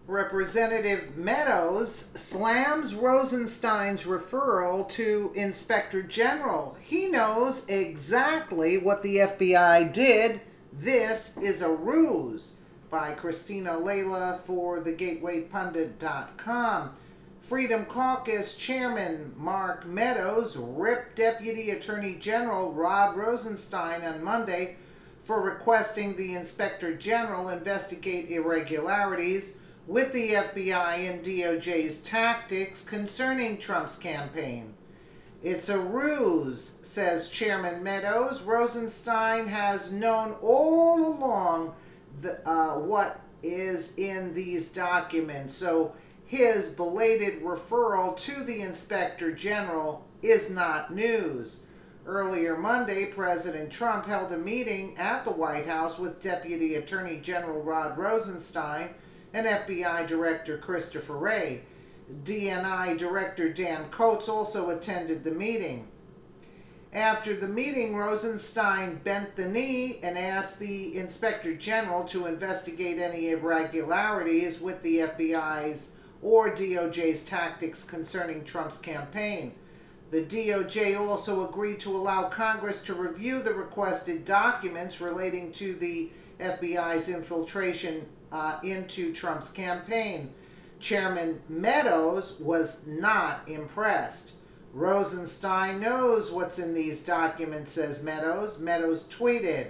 Representative Meadows slams Rosenstein's referral to Inspector General. He knows exactly what the FBI did. This is a ruse. By Christina Layla for thegatewaypundit.com. Freedom Caucus Chairman Mark Meadows ripped Deputy Attorney General Rod Rosenstein on Monday for requesting the Inspector General investigate irregularities with the FBI and DOJ's tactics concerning Trump's campaign. It's a ruse, says Chairman Meadows. Rosenstein has known all along what is in these documents, so his belated referral to the Inspector General is not news. Earlier Monday, President Trump held a meeting at the White House with Deputy Attorney General Rod Rosenstein and FBI Director Christopher Wray. DNI Director Dan Coats also attended the meeting. After the meeting, Rosenstein bent the knee and asked the Inspector General to investigate any irregularities with the FBI's or DOJ's tactics concerning Trump's campaign. The DOJ also agreed to allow Congress to review the requested documents relating to the FBI's infiltration into Trump's campaign. Chairman Meadows was not impressed. Rosenstein knows what's in these documents, says Meadows. Meadows tweeted,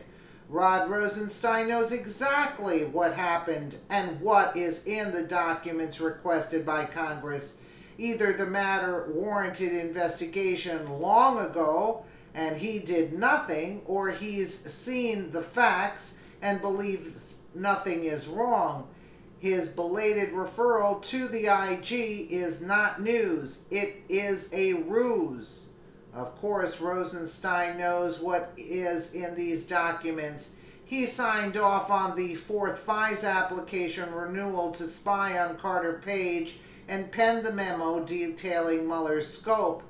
Rod Rosenstein knows exactly what happened and what is in the documents requested by Congress. Either the matter warranted investigation long ago and he did nothing, or he's seen the facts and believes nothing is wrong. His belated referral to the IG is not news. It is a ruse. Of course, Rosenstein knows what is in these documents. He signed off on the fourth FISA application renewal to spy on Carter Page and penned the memo detailing Mueller's scope.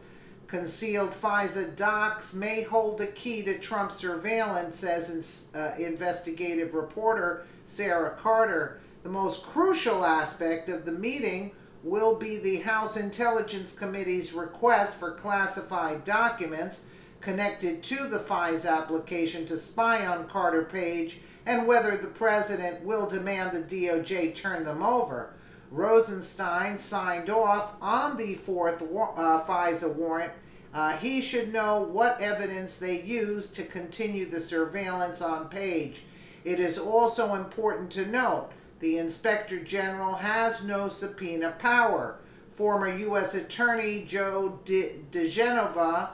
Concealed FISA docs may hold the key to Trump's surveillance, says investigative reporter Sarah Carter. The most crucial aspect of the meeting will be the House Intelligence Committee's request for classified documents connected to the FISA application to spy on Carter Page and whether the president will demand the DOJ turn them over. Rosenstein signed off on the fourth FISA warrant. He should know what evidence they used to continue the surveillance on Page. It is also important to note the Inspector General has no subpoena power. Former U.S. Attorney Joe DeGenova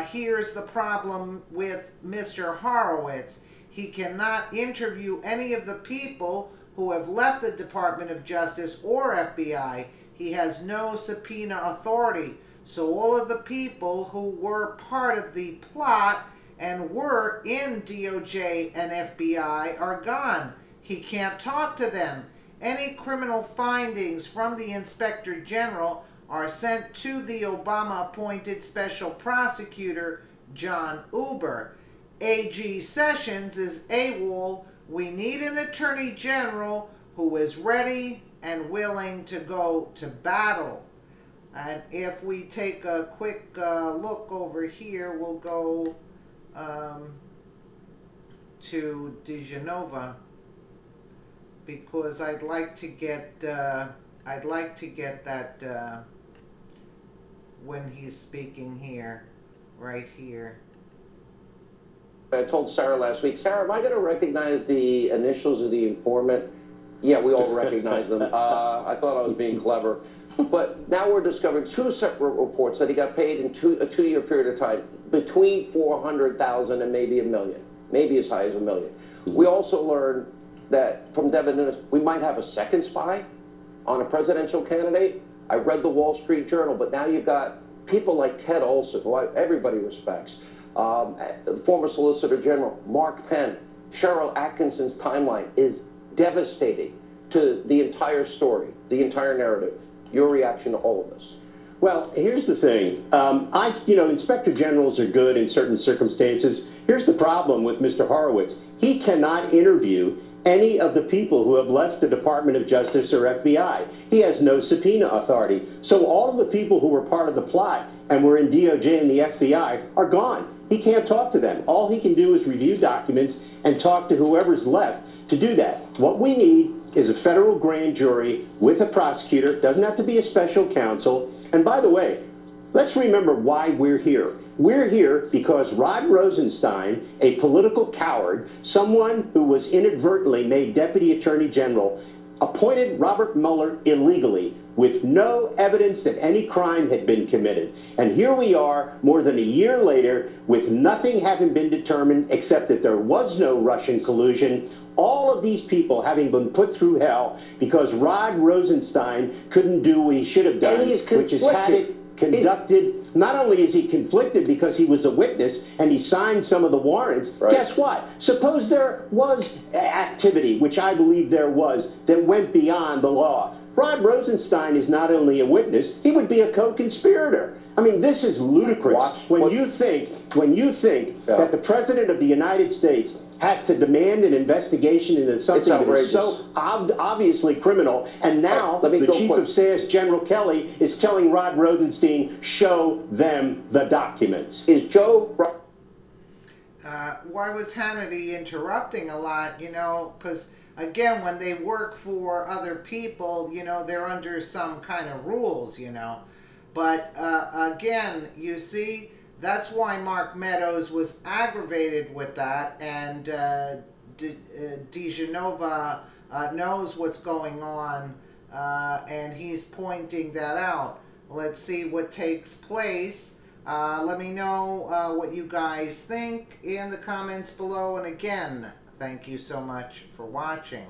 here's the problem with Mr. Horowitz. He cannot interview any of the people who have left the Department of Justice or FBI. He has no subpoena authority. So all of the people who were part of the plot and were in DOJ and FBI are gone. He can't talk to them. Any criminal findings from the Inspector General are sent to the Obama-appointed Special Prosecutor, John Uber. AG Sessions is AWOL. We need an Attorney General who is ready and willing to go to battle. And if we take a quick look over here, we'll go to DeGenova, because I'd like to get that when he's speaking here, right here. I told Sarah last week, Sarah, am I going to recognize the initials of the informant? Yeah, we all recognize them. I thought I was being clever. But now we're discovering two separate reports that he got paid in a two-year period of time between $400,000 and maybe $1 million, maybe as high as $1 million. We also learned that from Devin Nunes, we might have a second spy on a presidential candidate. I read the Wall Street Journal, but now you've got people like Ted Olson, who everybody respects, the former Solicitor General, Mark Penn. Cheryl Atkinson's timeline is devastating to the entire story, the entire narrative. Your reaction to all of this? Well, here's the thing. Inspector generals are good in certain circumstances. Here's the problem with Mr. Horowitz. He cannot interview any of the people who have left the Department of Justice or FBI. He has no subpoena authority. So all of the people who were part of the plot and were in DOJ and the FBI are gone. He can't talk to them. All he can do is review documents and talk to whoever's left to do that. What we need is a federal grand jury with a prosecutor. It doesn't have to be a special counsel. And by the way, let's remember why we're here. We're here because Rod Rosenstein, a political coward, someone who was inadvertently made Deputy Attorney General, appointed Robert Mueller illegally with no evidence that any crime had been committed. And here we are, more than a year later, with nothing having been determined except that there was no Russian collusion. All of these people having been put through hell because Rod Rosenstein couldn't do what he should have done, which is had it conducted. Not only is he conflicted because he was a witness and he signed some of the warrants, right. Guess what? Suppose there was activity, which I believe there was, that went beyond the law. Rod Rosenstein is not only a witness, he would be a co-conspirator. I mean, this is ludicrous. When you think that the President of the United States has to demand an investigation into something that is so obviously criminal, and now the Chief of Staff, General Kelly, is telling Rod Rosenstein, show them the documents. Is Joe... Why was Hannity interrupting a lot? You know, because, again, when they work for other people, you know, they're under some kind of rules, you know. But, again, you see, that's why Mark Meadows was aggravated with that, and DeGenova knows what's going on, and he's pointing that out. Let's see what takes place. Let me know what you guys think in the comments below, and again, thank you so much for watching.